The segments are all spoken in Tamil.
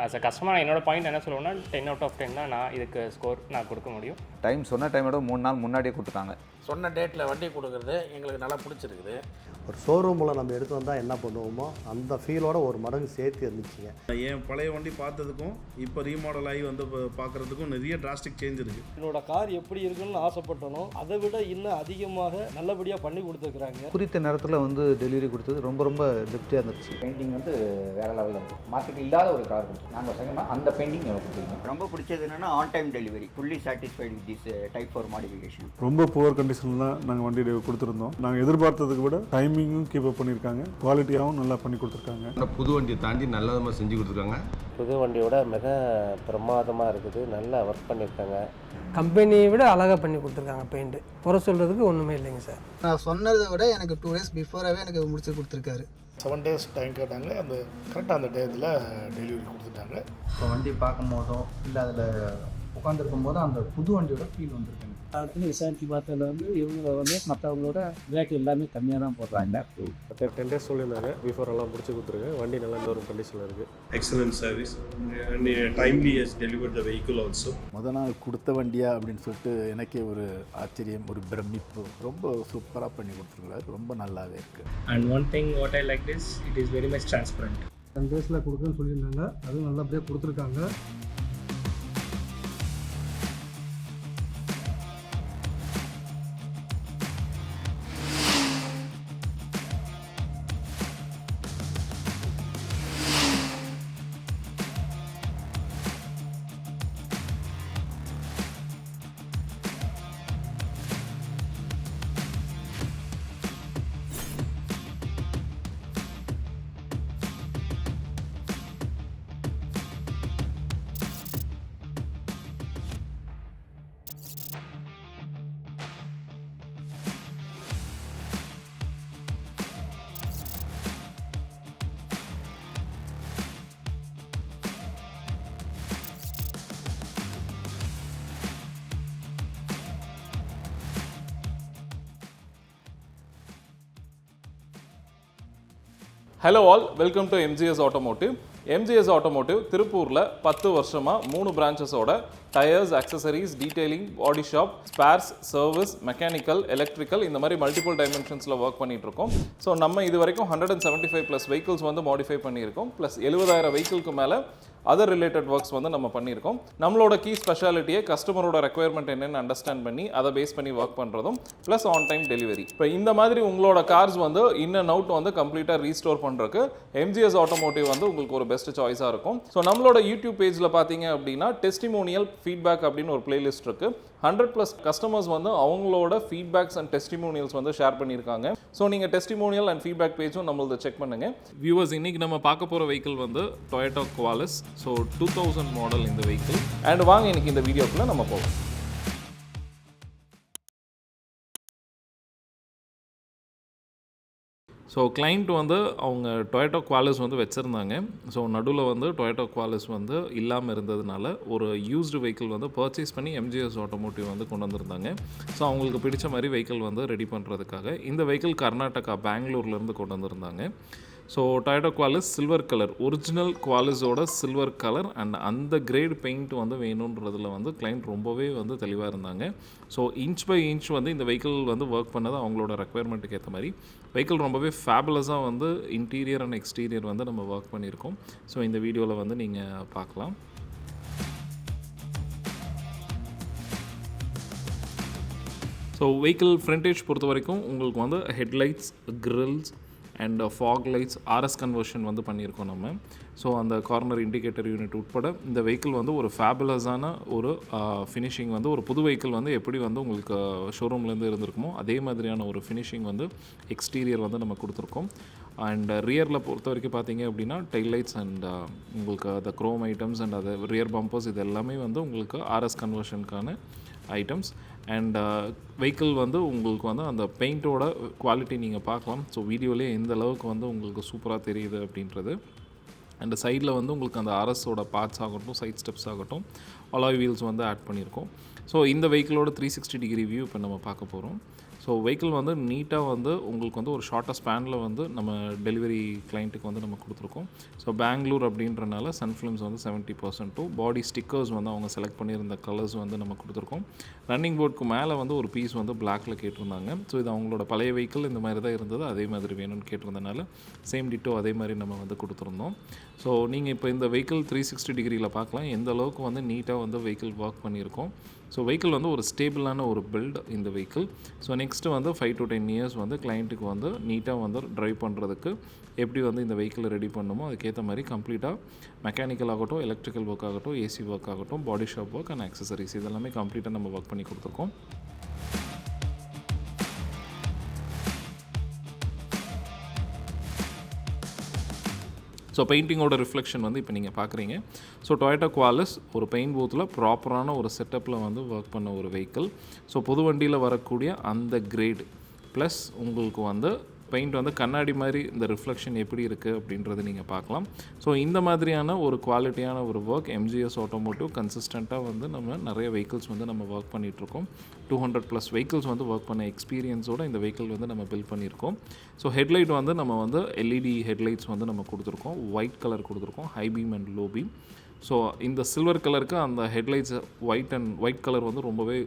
ஆஸ் அ கஸ்டமர் என்னோட பாயிண்ட் என்ன சொல்லுவேன்னா 10 out of 10 தான் நான் இதுக்கு ஸ்கோர் நான் கொடுக்க முடியும். டைம் சொன்ன டைமோட 3 நாள் முன்னாடியே கொடுத்துட்டாங்க. சொன்ன டேட்டில் வண்டி கொடுக்குறது எங்களுக்கு நல்லா பிடிச்சிருக்குது. ஒரு ஷோரூமில் நம்ம எடுத்து வந்தால் என்ன பண்ணுவோமோ அந்த ஃபீலோட ஒரு மடங்கு சேர்த்து இருந்துச்சுங்க. என் பழைய வண்டி பார்த்ததுக்கும் இப்போ ரீமாடல் ஆகி வந்து பார்க்குறதுக்கும் நிறைய டிராஸ்டிக் சேஞ்ச் இருக்குது. என்னோட கார் எப்படி இருக்குன்னு ஆசைப்பட்டனோ அதை விட இன்னும் அதிகமாக நல்லபடியாக பண்ணி கொடுத்துருக்குறாங்க. குறித்த நேரத்தில் வந்து டெலிவரி கொடுத்தது ரொம்ப ரொம்ப திருப்தியாக இருந்துச்சு. பெயிண்டிங் வந்து வேறு லெவலில் இருக்குது. மார்க்கெட்டில் இல்லாத ஒரு கார் கொடுத்து நாங்கள் செகண்ட் அந்த பெயிண்டிங் எனக்கு கொடுத்துருக்கோம். ரொம்ப பிடிச்சது என்னென்னா on time delivery, fully satisfied with this type 4 modification. ரொம்ப புவர் கண்டிஷனில் தான் நாங்கள் வண்டி கொடுத்துருந்தோம். நாங்கள் எதிர்பார்த்ததுக்கு விட டைமிங்கும் கீப் அப் பண்ணியிருக்காங்க, குவாலிட்டியாகவும் நல்லா பண்ணி கொடுத்துருக்காங்க. புது வண்டியை தாண்டி நல்ல விதமாக செஞ்சு கொடுத்துருக்காங்க. புது வண்டியோட மிக பிரமாதமாக இருக்குது, நல்லா ஒர்க் பண்ணியிருக்காங்க. கம்பெனியை விட அழகாக பண்ணி கொடுத்துருக்காங்க. பெயிண்ட் குறை சொல்கிறதுக்கு ஒன்றுமே இல்லைங்க சார். நான் சொன்னதை விட எனக்கு 2 days பிஃபோராகவே எனக்கு முடிச்சு கொடுத்துருக்காரு. 7 days டைம் கேட்டாங்க, அந்த கரெக்டாக அந்த டேத்தில் டெலிவரி கொடுத்துட்டாங்க. இப்போ வண்டி பார்க்கும் போதும் இல்லை அதில் உட்காந்துருக்கும் போதும் அந்த புது வண்டியோட ஃபீல் வந்துருக்குங்க. அடுத்து விசாரிச்சு பார்த்ததில் வந்து இவங்க வந்து மற்றவங்களோட ரேட் எல்லாமே கம்மியாக தான் போடுறாங்க. 10 days சொல்லியிருந்தாங்க, பிஃபோர் எல்லாம் முடிச்சு கொடுத்துருக்கேன். வண்டி நல்லா ஒரு கண்டிஷனில் இருக்குது. Excellent service and timely has delivered the vehicle also. முதல் நாள் கொடுத்த வண்டியா அப்படின்னு சொல்லிட்டு எனக்கே ஒரு ஆச்சரியம், ஒரு பிரமிப்பு. ரொம்ப சூப்பராக பண்ணி கொடுத்துருக்காரு, ரொம்ப நல்லாவே இருக்குது. And one thing what I like this, it is very much transparent. 10 days கொடுக்குன்னு சொல்லியிருந்தாங்க, அதுவும் நல்லபடியாக கொடுத்துருக்காங்க. Hello all, welcome to MGS Automotive. MGS Automotive திருப்பூரில் 10 வருஷமாக 3 பிரான்ச்சஸோட tyres, accessories, detailing, body shop, spares, service, mechanical, electrical இந்த மாதிரி மல்டிபிள் டைமென்ஷன்ஸில் ஒர்க் பண்ணிட்டு இருக்கோம். ஸோ நம்ம இது வரைக்கும் 175+ வெஹிக்கிள்ஸ் வந்து மாடிஃபை பண்ணியிருக்கோம். ப்ளஸ் 70,000 வெஹிக்கிள்க்கு மேலே அதர் ரிலேட்டட் ஒர்க்ஸ் வந்து நம்ம பண்ணியிருக்கோம். நம்மளோட கீ ஸ்பெஷாலிட்டியை கஸ்டமரோட ரெக்குயர்மெண்ட் என்னென்னு அண்டர்ஸ்டாண்ட் பண்ணி அதை பேஸ் பண்ணி ஒர்க் பண்ணுறதும் ப்ளஸ் ஆன் டைம் டெலிவரி. இப்போ இந்த மாதிரி உங்களோட கார்ஸ் வந்து இன் அண்ட் அவுட் வந்து கம்ப்ளீட்டாக ரீஸ்டோர் பண்ணுறதுக்கு MGS Automotive வந்து உங்களுக்கு ஒரு பெஸ்ட் சாய்ஸாக இருக்கும். ஸோ நம்மளோட யூடியூப் பேஜில் பார்த்தீங்க அப்படின்னா டெஸ்டிமோனியல் ஃபீட்பேக் அப்படின்னு ஒரு பிளேலிஸ்ட் இருக்குது. 100+ கஸ்டமர்ஸ் வந்து அவங்களோட ஃபீட்பேக்ஸ் அண்ட் டெஸ்டிமோனியல்ஸ் வந்து ஷேர் பண்ணியிருக்காங்க. ஸோ நீங்கள் டெஸ்டிமோனியல் அண்ட் ஃபீட்பேக் பேஜும் நம்மளது செக் பண்ணுங்கள். வியூவர்ஸ், இன்றைக்கி நம்ம பார்க்க போகிற வெஹிக்கிள் வந்து டொயோட்டா குவாலிஸ். ஸோ 2000 மாடல் இந்த வெஹிக்கிள். அண்ட் வாங்க இன்னைக்கு இந்த வீடியோக்குள்ளே நம்ம போவோம். ஸோ கிளைண்ட் வந்து அவங்க டொயோட்டா குவாலிஸ் வந்து வச்சுருந்தாங்க. ஸோ நடுவில் வந்து டொயோட்டா குவாலிஸ் வந்து இல்லாமல் இருந்ததுனால ஒரு யூஸ்டு வெஹிக்கிள் வந்து பர்ச்சேஸ் பண்ணி MGS Automotive வந்து கொண்டு வந்திருந்தாங்க. ஸோ அவங்களுக்கு பிடிச்ச மாதிரி வெஹிக்கிள் வந்து ரெடி பண்ணுறதுக்காக இந்த வெஹிக்கிள் கர்நாடகா பெங்களூர்லேருந்து கொண்டு வந்திருந்தாங்க. So Toyota Qualis silver colour, original குவாலிஸோட சில்வர் கலர் அண்ட் அந்த கிரேட் பெயிண்ட் வந்து வேணுன்றதில் வந்து கிளைண்ட் ரொம்பவே வந்து தெளிவாக இருந்தாங்க. ஸோ இன்ச் பை இன்ச் வந்து இந்த வெஹிக்கிள் வந்து ஒர்க் பண்ணது அவங்களோட ரெக்குயர்மெண்ட்டுக்கு ஏற்ற மாதிரி வெஹிக்கிள் ரொம்பவே ஃபேபுலஸாக வந்து இன்டீரியர் அண்ட் எக்ஸ்டீரியர் வந்து நம்ம ஒர்க் பண்ணியிருக்கோம். ஸோ இந்த வீடியோவில் வந்து நீங்கள் பார்க்கலாம். ஸோ வெஹிக்கிள் ஃப்ரண்டேஜ் பொறுத்த வரைக்கும் உங்களுக்கு வந்து headlights, grills and fog lights, RS conversion வந்து பண்ணியிருக்கோம் நம்ம. ஸோ அந்த கார்னர் இண்டிகேட்டர் யூனிட் உட்பட இந்த வெஹிக்கிள் வந்து ஒரு ஃபேபுலஸான ஒரு ஃபினிஷிங் வந்து ஒரு புது வெஹிக்கிள் வந்து எப்படி வந்து உங்களுக்கு ஷோரூம்லேருந்து இருந்திருக்குமோ அதே மாதிரியான ஒரு ஃபினிஷிங் வந்து எக்ஸ்டீரியர் வந்து நம்ம கொடுத்துருக்கோம். அண்ட் ரியரில் பொறுத்த வரைக்கும் பார்த்தீங்க அப்படின்னா டெயில் லைட்ஸ் அண்ட் உங்களுக்கு அந்த க்ரோம் ஐட்டம்ஸ் அண்ட் அது ரியர் பம்பர்ஸ் இது எல்லாமே வந்து உங்களுக்கு RS கன்வர்ஷனுக்கான ஐட்டம்ஸ். அண்ட் வெஹிக்கிள் வந்து உங்களுக்கு வந்து அந்த பெயிண்ட்டோட குவாலிட்டி நீங்கள் பார்க்கலாம். ஸோ வீடியோலேயே எந்த அளவுக்கு வந்து உங்களுக்கு சூப்பராக தெரியுது அப்படின்றது. அண்ட் சைடில் வந்து உங்களுக்கு அந்த RSஓட பார்ட்ஸ் ஆகட்டும், சைட் ஸ்டெப்ஸ் ஆகட்டும், அலாய் வீல்ஸ் வந்து ஆட் பண்ணியிருக்கோம். ஸோ இந்த வெஹிக்கிளோட 360 டிகிரி வியூ இப்போ நம்ம பார்க்க போகிறோம். ஸோ வெஹிக்கிள் வந்து நீட்டாக வந்து உங்களுக்கு வந்து ஒரு ஷார்ட்டஸ்ட் ஸ்பேனில் வந்து நம்ம டெலிவரி கிளைண்ட்டுக்கு வந்து நம்ம கொடுத்துருக்கோம். ஸோ பெங்களூர் அப்படின்றனால சன்ஃபிலிம்ஸ் வந்து 70%, பாடி ஸ்டிக்கர்ஸ் வந்து அவங்க செலக்ட் பண்ணியிருந்த கலர்ஸ் வந்து நம்ம கொடுத்துருக்கோம். ரன்னிங் போர்டுக்கு மேலே வந்து ஒரு பீஸ் வந்து பிளாக்ல கேட்டிருந்தாங்க. ஸோ இது அவங்களோட பழைய வெஹிக்கிள் இந்த மாதிரி தான் இருந்தது, அதே மாதிரி வேணும்னு கேட்டிருந்தனால சேம் டிட்டோ அதே மாதிரி நம்ம வந்து கொடுத்துருந்தோம். ஸோ நீங்கள் இப்போ இந்த வெஹிக்கிள் 360 டிகிரியில் பார்க்கலாம் எந்த அளவுக்கு வந்து நீட்டாக வந்து வெஹிக்கிள் ஒர்க் பண்ணியிருக்கோம். ஸோ வெஹிக்கிள் வந்து ஒரு ஸ்டேபிளான ஒரு பில்ட் இந்த வெஹிக்கிள். ஸோ நெக்ஸ்ட்டு வந்து 5 to 10 இயர்ஸ் வந்து கிளைண்ட்டுக்கு வந்து நீட்டாக வந்து ட்ரைவ் பண்ணுறதுக்கு எப்படி வந்து இந்த வெஹிக்கிளை ரெடி பண்ணுமோ அதுக்கேற்ற மாதிரி கம்ப்ளீட்டாக மெக்கானிக்கல் ஆகட்டும், எலக்ட்ரிக்கல் ஒர்க் ஆகட்டும், ஏசி ஒர்க் ஆகட்டும், பாடி ஷாப் ஒர்க் அண்ட் ஆக்சசரிஸ் இதெல்லாமே கம்ப்ளீட்டாக நம்ம ஒர்க் பண்ணி கொடுத்துருக்கோம். ஸோ பெயிண்டிங்கோட ரிஃப்ளெக்ஷன் வந்து இப்போ நீங்கள் பார்க்குறீங்க. ஸோ டொயோட்டா குவாலிஸ் ஒரு பெயிண்ட் பூத்தில் ப்ராப்பரான ஒரு செட்டப்பில் வந்து ஒர்க் பண்ண ஒரு வெஹிக்கிள். ஸோ புது வண்டியில் வரக்கூடிய அந்த கிரேட் ப்ளஸ் உங்களுக்கு வந்து பெயிண்ட் வந்து கண்ணாடி மாதிரி இந்த ரிஃப்ளெக்ஷன் எப்படி இருக்குது அப்படின்றத நீங்கள் பார்க்கலாம். ஸோ இந்த மாதிரியான ஒரு குவாலிட்டியான ஒரு ஒர்க் MGS ஆட்டோமோட்டிவ் கன்சிஸ்டண்ட்டாக வந்து நம்ம நிறைய வெஹிக்கிள்ஸ் வந்து நம்ம ஒர்க் பண்ணிகிட்ருக்கோம். 200+ வெஹிக்கிள்ஸ் வந்து ஒர்க் பண்ண எக்ஸ்பீரியன்ஸோடு இந்த வெஹிக்கிள் வந்து நம்ம பில்ட் பண்ணியிருக்கோம். ஸோ ஹெட்லைட் வந்து நம்ம வந்து LED ஹெட்லைட்ஸ் வந்து நம்ம கொடுத்துருக்கோம், ஒயிட் கலர் கொடுத்துருக்கோம், high beam and low beam. So இந்த சில்வர் கலருக்கு அந்த ஹெட்லைட்ஸ் ஒயிட் கலர் வந்து ரொம்பவே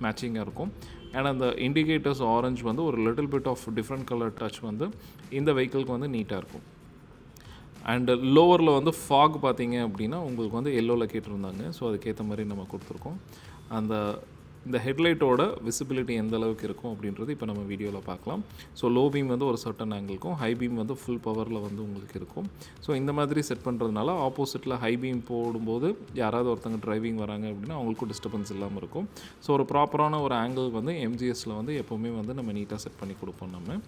மேட்சிங்காக இருக்கும். அண்ட் அந்த இண்டிகேட்டர்ஸ் ஆரஞ்ச் வந்து ஒரு little bit of different colour touch வந்து இந்த வெஹிக்கிளுக்கு வந்து நீட்டாக இருக்கும். அண்டு லோவரில் வந்து ஃபாக் பார்த்தீங்க அப்படின்னா உங்களுக்கு வந்து எல்லோவில் கேட்டிருந்தாங்க. ஸோ அதுக்கேற்ற மாதிரி நம்ம கொடுத்துருக்கோம். இந்த ஹெட்லைட்டோட விசிபிலிட்டி எந்த அளவுக்கு இருக்கும் அப்படின்றது இப்போ நம்ம வீடியோவில் பார்க்கலாம். ஸோ லோ பீம் வந்து ஒரு சர்டன் ஆங்கிள்க்கும், ஹை பீம் வந்து ஃபுல் பவரில் வந்து உங்களுக்கு இருக்கும். ஸோ இந்த மாதிரி செட் பண்ணுறதுனால ஆப்போசிட்டில் ஹை பீம் போடும்போது யாராவது ஒருத்தங்க டிரைவிங் வராங்க அப்படின்னா அவங்களுக்கும் டிஸ்டர்பன்ஸ் இல்லாமல் இருக்கும். ஸோ ஒரு ப்ராப்பரான ஒரு ஆங்கிள் வந்து MGSல வந்து எப்போவுமே வந்து நம்ம நீட்டாக செட் பண்ணி கொடுப்போம் நம்ம.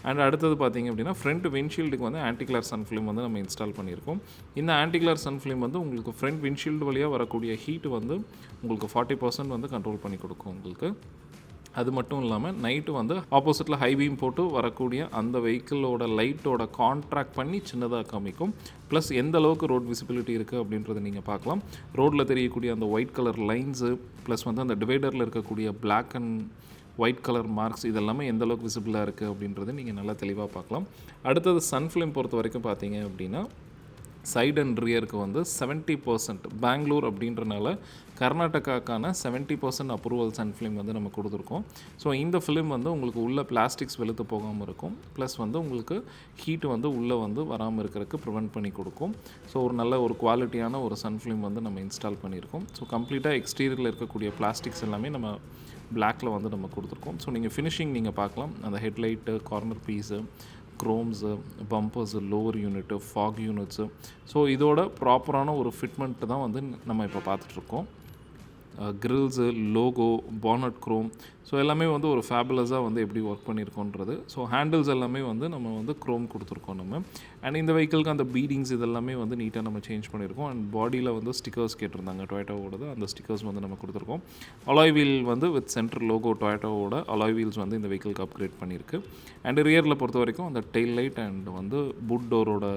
அண்ட் அடுத்தது பார்த்திங்க அப்படின்னா ஃப்ரண்ட் விண்ட்ஷீல்டுக்கு வந்து ஆன்டிகிளார் சன்ஃபிலிம் வந்து நம்ம இன்ஸ்டால் பண்ணியிருக்கோம். இந்த ஆன்டிகிளார் சன்ஃபிலிம் வந்து உங்களுக்கு ஃப்ரண்ட் விண்ட்ஷீல்டு வழியாக வரக்கூடிய ஹீட் வந்து உங்களுக்கு 40% வந்து கண்ட்ரோல் பண்ணி கொடுக்கும் உங்களுக்கு. அது மட்டும் இல்லாமல் நைட்டு வந்து ஆப்போசிட்டில் ஹை பீம் போட்டு வரக்கூடிய அந்த வெஹிக்கிளோட லைட்டோட கான்ட்ராக்ட் பண்ணி சின்னதாக காமிக்கும். ப்ளஸ் எந்த அளவுக்கு ரோட் விசிபிலிட்டி இருக்குது அப்படின்றத நீங்கள் பார்க்கலாம். ரோட்டில் தெரியக்கூடிய அந்த ஒயிட் கலர் லைன்ஸு ப்ளஸ் வந்து அந்த டிவைடரில் இருக்கக்கூடிய black and white colour marks இதெல்லாமே எந்த அளவுக்கு விசிபிளாக இருக்குது அப்படின்றது நீங்கள் நல்லா தெளிவாக பார்க்கலாம். அடுத்தது சன்ஃபிலிம் பொறுத்த வரைக்கும் பார்த்தீங்க அப்படின்னா சைட் அண்ட் ரியருக்கு வந்து 70% பெங்களூர் அப்படின்றனால கர்நாடகாக்கான 70% அப்ரூவல் சன்ஃபிலிம் வந்து நம்ம கொடுத்துருக்கோம். ஸோ இந்த ஃபிலிம் வந்து உங்களுக்கு உள்ள பிளாஸ்டிக்ஸ் வெளுத்து போகாமல் இருக்கும். ப்ளஸ் வந்து உங்களுக்கு ஹீட் வந்து உள்ளே வந்து வராமல் இருக்கிறதுக்கு ப்ரிவெண்ட் பண்ணி கொடுக்கும். ஸோ ஒரு நல்ல ஒரு குவாலிட்டியான ஒரு சன்ஃபிலிம் வந்து நம்ம இன்ஸ்டால் பண்ணியிருக்கோம். ஸோ கம்ப்ளீட்டாக எக்ஸ்டீரியரில் இருக்கக்கூடிய பிளாஸ்டிக்ஸ் எல்லாமே நம்ம பிளாக்ல வந்து நம்ம கொடுத்துருக்கோம். ஸோ நீங்கள் ஃபினிஷிங் நீங்கள் பார்க்கலாம். அந்த headlight, corner piece, chromes, bumpers, lower unit, fog units, so இதோட ப்ராப்பரான ஒரு ஃபிட்மெண்ட்டு தான் வந்து நம்ம இப்போ பார்த்துட்ருக்கோம். Grills, logo, bonnet chrome, so எல்லாமே வந்து ஒரு ஃபேபுலஸாக வந்து எப்படி ஒர்க் பண்ணியிருக்கோன்றது. ஸோ ஹேண்டில்ஸ் எல்லாமே வந்து நம்ம வந்து க்ரோம் கொடுத்துருக்கோம் நம்ம. அண்ட் இந்த வெஹிக்கிளுக்கு அந்த பீடிங்ஸ் இதெல்லாமே வந்து நீட்டாக நம்ம சேஞ்ச் பண்ணியிருக்கோம். அண்ட் பாடியில் வந்து ஸ்டிக்கர்ஸ் கேட்டிருந்தாங்க டொயோட்டாவோடது, அந்த ஸ்டிக்கர்ஸ் வந்து நம்ம கொடுத்துருக்கோம். அலாய் வீல் வந்து வித் சென்டர் லோகோ டொயோட்டாவோட அலாய் வீல்ஸ் வந்து இந்த வெஹிக்கிளுக்கு அப்கிரேட் பண்ணியிருக்கு. அண்ட் ரியரில் பொறுத்த வரைக்கும் அந்த டெயில் லைட் அண்ட் வந்து புட் டோரோட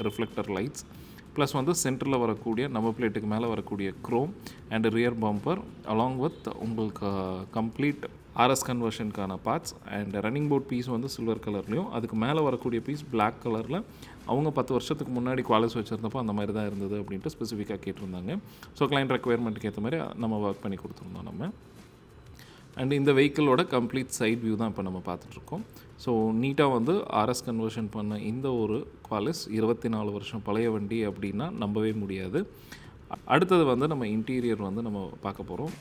ரிஃப்ளெக்டர் லைட்ஸ் ப்ளஸ் வந்து சென்டரில் வரக்கூடிய நம்பர் பிளேட்டுக்கு மேலே வரக்கூடிய chrome and rear bumper along with உங்களுக்கு கம்ப்ளீட் RS கன்வர்ஷனுக்கான parts and running board piece வந்து சில்வர் கலர்லேயும் அதுக்கு மேலே வரக்கூடிய பீஸ் பிளாக் கலரில் அவங்க 10 வருஷத்துக்கு முன்னாடி குவாலிஸ் வச்சுருந்தப்போ அந்த மாதிரி தான் இருந்தது அப்படின்ட்டு ஸ்பெசிஃபிக்காக கேட்டிருந்தாங்க. ஸோ கிளைண்ட் ரெக்குயர்மெண்ட்டுக்கு ஏற்ற மாதிரி நம்ம ஒர்க் பண்ணி கொடுத்துருந்தோம் நம்ம. அண்ட் இந்த வெஹிக்கிளோட கம்ப்ளீட் சைட் வியூ தான் இப்போ நம்ம பார்த்துட்ருக்கோம். ஸோ நீட்டாக வந்து RS கன்வர்ஷன் பண்ண இந்த ஒரு குவாலிஸ் 24 வருஷம் பழைய வண்டி அப்படின்னா நம்பவே முடியாது. அடுத்தது வந்து நம்ம இன்டீரியர் வந்து நம்ம பார்க்க போகிறோம்.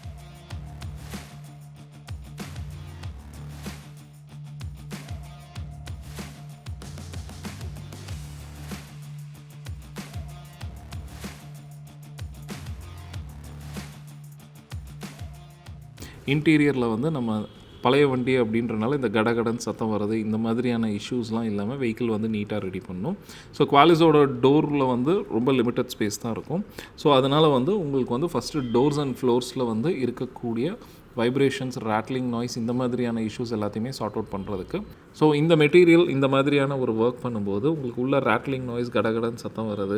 இன்டீரியரில் வந்து நம்ம பழைய வண்டி அப்படின்றனால இந்த கடகடன் சத்தம் வர்றது இந்த மாதிரியான இஷ்யூஸ்லாம் இல்லாமல் வெஹிக்கிள் வந்து நீட்டாக ரெடி பண்ணணும். ஸோ குவாலிஸோட டோரில் வந்து ரொம்ப லிமிட்டட் ஸ்பேஸ் தான் இருக்கும். ஸோ அதனால் வந்து உங்களுக்கு வந்து ஃபஸ்ட்டு டோர்ஸ் அண்ட் ஃப்ளோர்ஸில் வந்து இருக்கக்கூடிய வைப்ரேஷன்ஸ், ராட்லிங் நாய்ஸ் இந்த மாதிரியான இஷ்யூஸ் எல்லாத்தையுமே சார்ட் அவுட் பண்ணுறதுக்கு. ஸோ இந்த மெட்டீரியல் இந்த மாதிரியான ஒரு ஒர்க் பண்ணும்போது உங்களுக்கு உள்ள ராட்லிங் நாய்ஸ், கடகடன் சத்தம் வர்றது,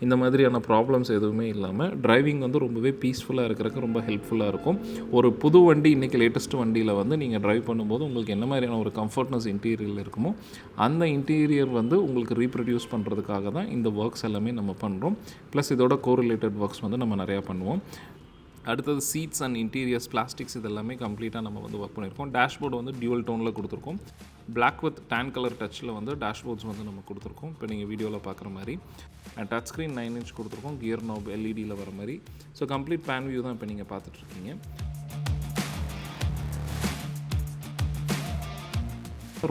இந்த மாதிரியான ப்ராப்ளம்ஸ் எதுவுமே இல்லாமல் டிரைவிங் வந்து ரொம்பவே பீஸ்ஃபுல்லாக இருக்கிறதுக்கு ரொம்ப ஹெல்ப்ஃபுல்லாக இருக்கும். ஒரு புது வண்டி, இன்றைக்கி லேட்டஸ்ட் வண்டியில் வந்து நீங்கள் ட்ரைவ் பண்ணும்போது உங்களுக்கு என்ன மாதிரியான ஒரு கம்ஃபர்ட்னஸ் இன்டீரியரில் இருக்குமோ அந்த இன்டீரியர் வந்து உங்களுக்கு ரீப்ரொடியூஸ் பண்ணுறதுக்காக தான் இந்த ஒர்க்ஸ் எல்லாமே நம்ம பண்ணுறோம். ப்ளஸ் இதோட கோரிலேட்டட் ஒர்க்ஸ் வந்து நம்ம நிறையா பண்ணுவோம். அடுத்தது சீட்ஸ் அண்ட் இன்டீரியர்ஸ், பிளாஸ்டிக்ஸ் இதெல்லாமே கம்ப்ளீட்டாக நம்ம வந்து ஒர்க் பண்ணியிருக்கோம். டேஷ்போர்டு வந்து டியூவல் டோனில் கொடுத்துருக்கோம். பிளாக் வித் டேன் கலர் டச்சில் வந்து டேஷ்போர்ட்ஸ் வந்து நம்ம கொடுத்துருக்கோம். இப்போ நீங்கள் வீடியோவில் பார்க்குற மாதிரி அண்ட் டச் ஸ்க்ரீன் 9 inch கொடுத்துருக்கோம். கியர் நாப் எல்இடியில் வர மாதிரி. ஸோ கம்ப்ளீட் பேன் வியூ தான் இப்போ நீங்கள் பார்த்துட்ருக்கீங்க.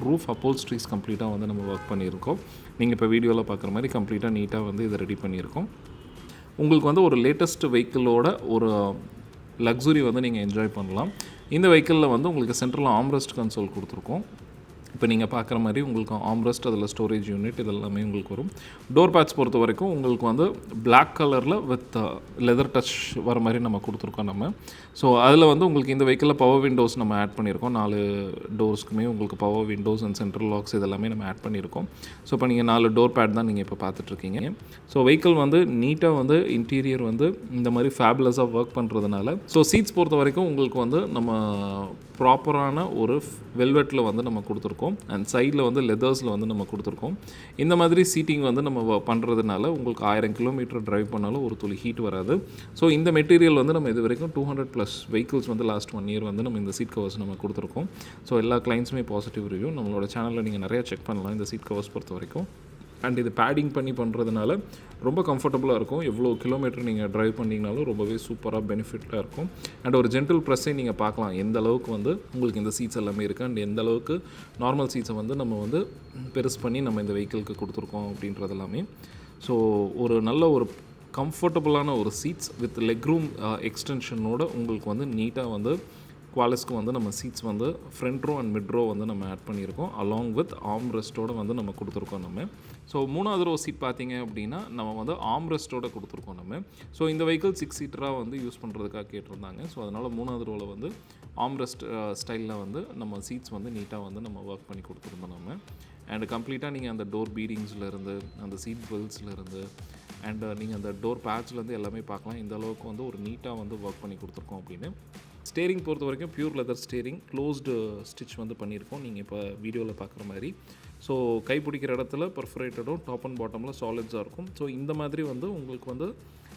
ரூஃப் அப்போல்ஸ்ட்ரீஸ் கம்ப்ளீட்டாக வந்து நம்ம ஒர்க் பண்ணியிருக்கோம். நீங்கள் இப்போ வீடியோவில் பார்க்குற மாதிரி கம்ப்ளீட்டாக நீட்டாக வந்து இதை ரெடி பண்ணியிருக்கோம். உங்களுக்கு வந்து ஒரு லேட்டஸ்ட் வெஹிக்கிளோட ஒரு லக்ஸுரி வந்து நீங்கள் என்ஜாய் பண்ணலாம். இந்த வெஹிக்கிளில் வந்து உங்களுக்கு சென்ட்ரல் ஆம்ரெஸ்ட் கன்சோல் கொடுத்துருக்கோம். இப்போ நீங்கள் பார்க்குற மாதிரி உங்களுக்கு ஆம்ரெஸ்ட், அதில் ஸ்டோரேஜ் யூனிட் இதெல்லாமே உங்களுக்கு வரும். டோர் பேட்ச் பொறுத்த வரைக்கும் உங்களுக்கு வந்து பிளாக் கலரில் வித் லெதர் டச் வர மாதிரி நம்ம கொடுத்துருக்கோம் நம்ம. ஸோ அதில் வந்து உங்களுக்கு இந்த வெஹிக்கிளில் பவர் விண்டோஸ் நம்ம ஆட் பண்ணியிருக்கோம். 4 டோர்ஸ்க்குமே உங்களுக்கு power windows and central locks இதெல்லாமே நம்ம ஆட் பண்ணியிருக்கோம். ஸோ இப்போ நீங்கள் 4 டோர் பேட் தான் நீங்கள் இப்போ பார்த்துட்ருக்கீங்க. ஸோ வெஹிக்கிள் வந்து நீட்டாக வந்து இன்டீரியர் வந்து இந்த மாதிரி ஃபேபுலஸாக ஒர்க் பண்ணுறதுனால. ஸோ சீட்ஸ் பொறுத்த வரைக்கும் உங்களுக்கு வந்து நம்ம ப்ராப்பரான ஒரு வெல்வெட்டில் வந்து நம்ம கொடுத்துருக்கோம். அண்ட் சைடில் வந்து லெதர்ஸில் வந்து நம்ம கொடுத்துருக்கோம். இந்த மாதிரி சீட்டிங் வந்து நம்ம பண்ணுறதுனால உங்களுக்கு 1000 கிலோமீட்டர் ட்ரைவ் பண்ணாலும் ஒரு துளி ஹீட் வராது. ஸோ இந்த மெட்டீரியல் வந்து நம்ம இது வரைக்கும் 200+ வெஹிக்கிள்ஸ் வந்து லாஸ்ட் 1 year வந்து நம்ம இந்த சீட் கவர்ஸ் நம்ம கொடுத்துருக்கோம். ஸோ எல்லா கிளைண்ட்ஸுமே பாசிட்டிவ் ரிவ்யூ. நம்மளோட சேனலில் நீங்கள் நிறையா செக் பண்ணலாம் இந்த சீட் கவர்ஸ் பொறுத்த வரைக்கும். அண்ட் இது பேடிங் பண்ணி பண்ணுறதுனால ரொம்ப கம்ஃபர்டபுளாக இருக்கும். எவ்வளோ கிலோமீட்டர் நீங்கள் ட்ரைவ் பண்ணிங்கனாலும் ரொம்பவே சூப்பராக பெனிஃபிட்டாக இருக்கும். அண்ட் ஒரு ஜென்டில் ப்ரெஸ்ஸை நீங்கள் பார்க்கலாம் எந்த அளவுக்கு வந்து உங்களுக்கு இந்த சீட்ஸ் எல்லாமே இருக்குது. அண்ட் எந்த அளவுக்கு நார்மல் சீட்ஸை வந்து நம்ம வந்து பெருசு பண்ணி நம்ம இந்த வெஹிக்கிளுக்கு கொடுத்துருக்கோம் அப்படின்றது எல்லாமே. ஸோ ஒரு நல்ல ஒரு கம்ஃபர்டபுளான ஒரு சீட்ஸ் வித் லெக் ரூம் எக்ஸ்டென்ஷனோட உங்களுக்கு வந்து நீட்டாக வந்து குவாலிஸ்க்கு வந்து நம்ம சீட்ஸ் வந்து front row and mid row வந்து நம்ம ஆட் பண்ணியிருக்கோம். அலாங் வித் ஆர்ம் ரெஸ்ட்டோடு வந்து நம்ம கொடுத்துருக்கோம் நம்ம. ஸோ 3வது ரோ சீட் பார்த்தீங்க அப்படின்னா நம்ம வந்து ஆர்ம் ரெஸ்ட்டோடு கொடுத்துருக்கோம் நம்ம. ஸோ இந்த வெஹிக்கிள் 6 சீட்டராக வந்து யூஸ் பண்ணுறதுக்காக கேட்டிருந்தாங்க. ஸோ அதனால் 3வது ரோவில் வந்து ஆர்ம் ரெஸ்ட் ஸ்டைலில் வந்து நம்ம சீட்ஸ் வந்து நீட்டாக வந்து நம்ம ஒர்க் பண்ணி கொடுத்துருந்தோம் நம்ம. அண்ட் கம்ப்ளீட்டாக நீங்கள் அந்த டோர் பீடிங்ஸ்லேருந்து அந்த சீட் பெல்ட்ஸ்லேருந்து அண்ட் நீங்கள் அந்த டோர் பேட்ச்லேருந்து எல்லாமே பார்க்கலாம் இந்த அளவுக்கு வந்து ஒரு நீட்டாக வந்து ஒர்க் பண்ணி கொடுத்துருக்கோம் அப்படின்னு. ஸ்டேரிங் பொறுத்த வரைக்கும் pure leather steering, closed stitch வந்து பண்ணியிருக்கோம் நீங்கள் இப்போ வீடியோவில் பார்க்குற மாதிரி. ஸோ கை பிடிக்கிற இடத்துல பர்ஃபரேட்டடும் டாப் அண்ட் பாட்டமில் சாலிட்ஸாக இருக்கும். ஸோ இந்த மாதிரி வந்து உங்களுக்கு வந்து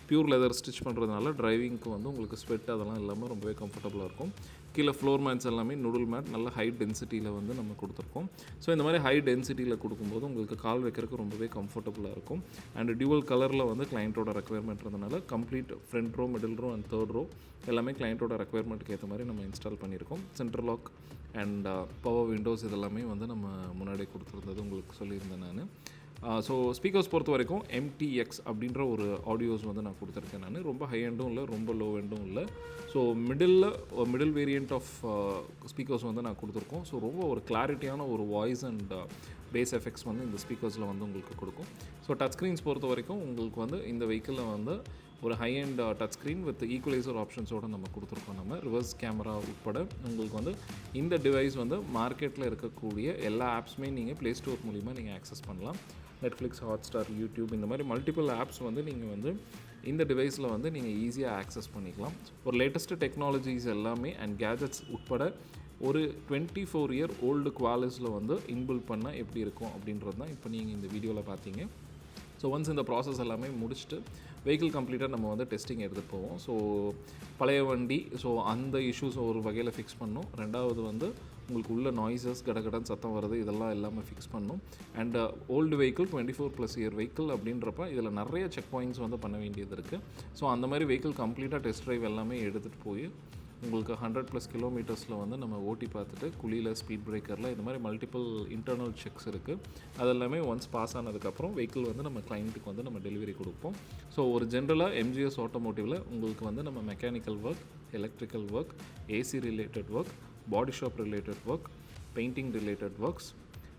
பியூர் லெதர் ஸ்டிச் பண்ணுறதுனால டிரைவிங்க்கு வந்து உங்களுக்கு ஸ்வெட் அதெல்லாம் இல்லாமல் ரொம்பவே கம்ஃபர்டபுளாக இருக்கும். கீழே ஃப்ளோர் மேட்ஸ் எல்லாமே நுடல் மேட் நல்ல ஹை டென்சிட்டியில் வந்து நம்ம கொடுத்துருக்கோம். ஸோ இந்த மாதிரி ஹை டென்சிட்டியில் கொடுக்கும்போது உங்களுக்கு கால் வைக்கிறதுக்கு ரொம்பவே கம்ஃபர்டபுளாக இருக்கும். அண்ட் டியூவல் கலரில் வந்து கிளைண்ட்டோட ரெக்குயர்மெண்ட் இருந்தனால complete front row, middle row and third row எல்லாமே கிளைண்ட்டோட ரெக்குயர்மெண்ட்டுக்கு ஏற்ற மாதிரி நம்ம இன்ஸ்டால் பண்ணியிருக்கோம். Central lock and power windows இதெல்லாமே வந்து நம்ம முன்னாடி கொடுத்துருந்தது உங்களுக்கு சொல்லியிருந்தேன் நான். ஸோ ஸ்பீக்கர்ஸ் பொறுத்த வரைக்கும் MTX அப்படின்ற ஒரு ஆடியோஸ் வந்து நான் கொடுத்துருக்கேன் நான். ரொம்ப ஹை எண்டும் இல்லை, ரொம்ப லோ எண்டும் இல்லை. So middle variant of speakers வந்து நான் கொடுத்துருக்கோம். ஸோ ரொம்ப ஒரு கிளாரிட்டியான ஒரு வாய்ஸ் அண்ட் பேஸ் எஃபெக்ட்ஸ் வந்து இந்த ஸ்பீக்கர்ஸில் வந்து உங்களுக்கு கொடுக்கும். ஸோ டச் ஸ்க்ரீன்ஸ் பொறுத்த வரைக்கும் உங்களுக்கு வந்து இந்த வெஹிக்கிளில் வந்து ஒரு high end touch screen with equaliser ஆப்ஷன்ஸோடு நம்ம கொடுத்துருக்கோம் நம்ம. ரிவர்ஸ் கேமரா உட்பட உங்களுக்கு வந்து இந்த டிவைஸ் வந்து மார்க்கெட்டில் இருக்கக்கூடிய எல்லா ஆப்ஸுமே நீங்கள் ப்ளே ஸ்டோர் மூலிமா நீங்கள் ஆக்சஸ் பண்ணலாம். நெட்ஃப்ளிக்ஸ், ஹாட்ஸ்டார், யூடியூப் இந்த மாதிரி மல்டிபிள் ஆப்ஸ் வந்து நீங்கள் வந்து இந்த டிவைஸில் வந்து நீங்கள் ஈஸியாக ஆக்சஸ் பண்ணிக்கலாம். ஒரு லேட்டஸ்ட்டு டெக்னாலஜிஸ் எல்லாமே அண்ட் கேஜெட்ஸ் உட்பட ஒரு 24 year ஓல்டு குவாலிஸில் வந்து இன்பில்ட் பண்ணால் எப்படி இருக்கும் அப்படின்றது தான் இப்போ நீங்கள் இந்த வீடியோவில் பார்த்தீங்க. ஸோ ஒன்ஸ் இந்த ப்ராசஸ் எல்லாமே முடிச்சுட்டு வெஹிக்கிள் கம்ப்ளீட்டாக நம்ம வந்து டெஸ்டிங் எடுத்துகிட்டு போவோம். ஸோ பழைய வண்டி, ஸோ அந்த இஷ்யூஸ் ஒரு வகையில் ஃபிக்ஸ் பண்ணணும். ரெண்டாவது வந்து உங்களுக்கு உள்ள நாய்ஸஸ், கடகடன் சத்தம் வருது, இதெல்லாம் எல்லாமே ஃபிக்ஸ் பண்ணணும். And old vehicle 24+ year vehicle அப்படின்றப்ப இதில் நிறைய செக் பாயிண்ட்ஸ் வந்து பண்ண வேண்டியது இருக்குது. ஸோ அந்த மாதிரி வெஹிக்கிள் கம்ப்ளீட்டாக டெஸ்ட் ட்ரைவ் எல்லாமே எடுத்துகிட்டு போய் உங்களுக்கு 100+ கிலோமீட்டர்ஸில் வந்து நம்ம ஓட்டி பார்த்துட்டு குழியில், ஸ்பீட் பிரேக்கரில் இந்த மாதிரி மல்டிபிள் இன்டர்னல் செக்ஸ் இருக்குது. அதெல்லாமே ஒன்ஸ் பாஸ் ஆனதுக்கப்புறம் வெஹிக்கிள் வந்து நம்ம கிளைண்ட்டுக்கு வந்து நம்ம டெலிவரி கொடுப்போம். ஸோ ஒரு ஜென்ரலாக MGS ஆட்டோமோட்டிவில் உங்களுக்கு வந்து நம்ம mechanical work, electrical work, AC related work, body shop related work, painting related works,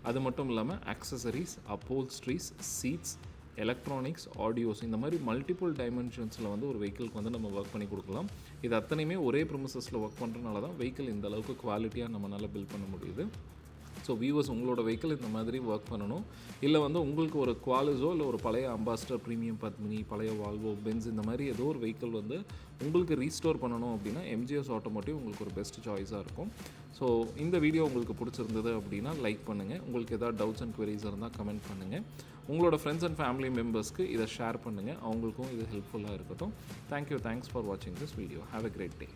அது மட்டும் இல்லாமல் accessories, upholsteries, seats, electronics, audios இந்த மாதிரி மல்டிபிள் டைமென்ஷன்ஸில் வந்து ஒரு வெஹிக்கிளுக்கு வந்து நம்ம ஒர்க் பண்ணி கொடுக்கலாம். இது அத்தனையுமே ஒரே ப்ரிமிசஸில் ஒர்க் பண்ணுறதுனால தான் வெஹிக்கிள் இந்த அளவுக்கு குவாலிட்டியாக நம்மளால் பில்ட் பண்ண முடியுது. ஸோ வியூவர்ஸ், உங்களோட வெஹிக்கிள் இந்த மாதிரி ஒர்க் பண்ணணும், இல்லை வந்து உங்களுக்கு ஒரு குவாலிஸோ இல்லை ஒரு பழைய அம்பாஸ்டர், ப்ரீமியம் பத்மினி, பழைய வால்வோ, பென்ஸ் இந்த மாதிரி ஏதோ ஒரு வெஹிக்கிள் வந்து உங்களுக்கு ரீஸ்டோர் பண்ணணும் அப்படின்னா MGS ஆட்டோமோட்டிவ் உங்களுக்கு ஒரு பெஸ்ட் சாய்ஸாக இருக்கும். ஸோ இந்த வீடியோ உங்களுக்கு பிடிச்சிருந்தது அப்படின்னா லைக் பண்ணுங்கள். உங்களுக்கு ஏதாவது டவுட்ஸ் அண்ட் queries இருந்தால் கமெண்ட் பண்ணுங்கள். உங்களோட ஃப்ரெண்ட்ஸ் அண்ட் ஃபேமிலி மெம்பர்ஸ்க்கு இதை ஷேர் பண்ணுங்கள், அவங்களுக்கும் இது ஹெல்ப்ஃபுல்லாக இருக்கட்டும். தேங்க்யூ, தேங்க்ஸ் ஃபார் வாட்சிங் this video. Have a great day.